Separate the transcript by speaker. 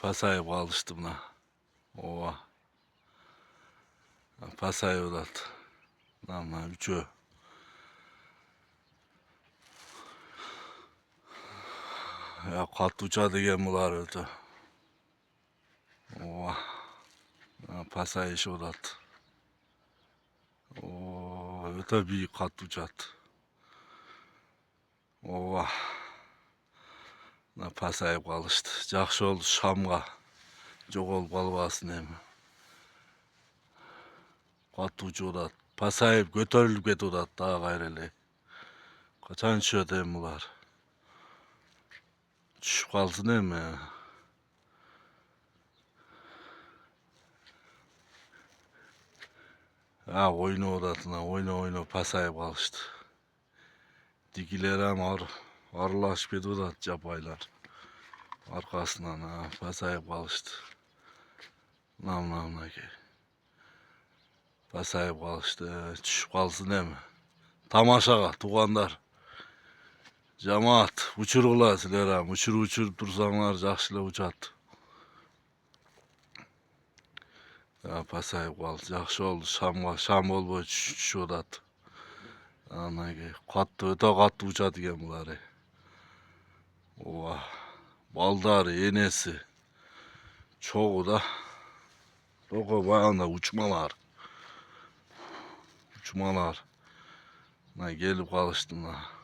Speaker 1: Pasayıp alıştım la. Ova. Pasayı ulat. Lan üçü. Ya kat uçadı gemiler ötü. Ova. Pasayı işi ulat. Oo, öte büyük kat uçat. Ova. Pasayıp alıştı. Жақсы oldu Şam'a. Çok ol balbasın emi. Kat uçu ulat. Pasayıp götürülüp get ulat daha gayreli. Kaçan düşüyor deyim bunlar. Düşüp kalsın emi ya. Ha oyunu odasına oyunu pasayıp alıştı. Dikiler ama arılaşıp yedi odat capaylar. Arkasından ha pasayıp alıştı. Namına ki. Pasayıp alıştı. Düşüp kalsın emi. Tamaşaga tuğanlar. Cemaat uçuruglar sizler ha. Uçurup dursanlar жақшıla uçat. Ya pasayıp kaldı. Жақşı oldu. Şam oldu şu odat. Ana ki. Öte katlı uçat gen bunları. Ova. Baldarı, yenesi. Çoğu da. Çoğu bayanda uçmalar. Uçmalar. Gelip alıştım la.